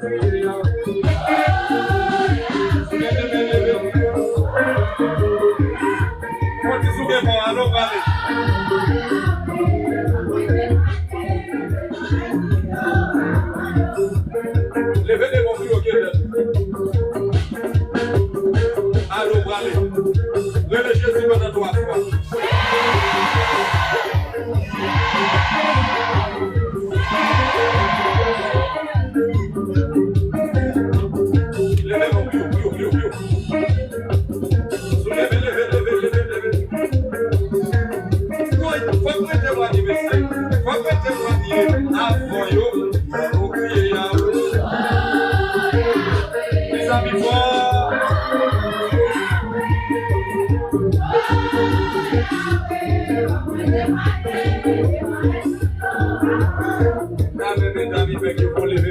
Levez les bons pieds au pied. Allô, bralé. Relais Jésus pendant 3 fois. Levez mon pied, pied. Soulevez, levez. Non, il faut que tu témoignes, monsieur. Il faut que tu témoignes avant yo. Faut crier à vous. Les amis forts. Mesdames, il faut lever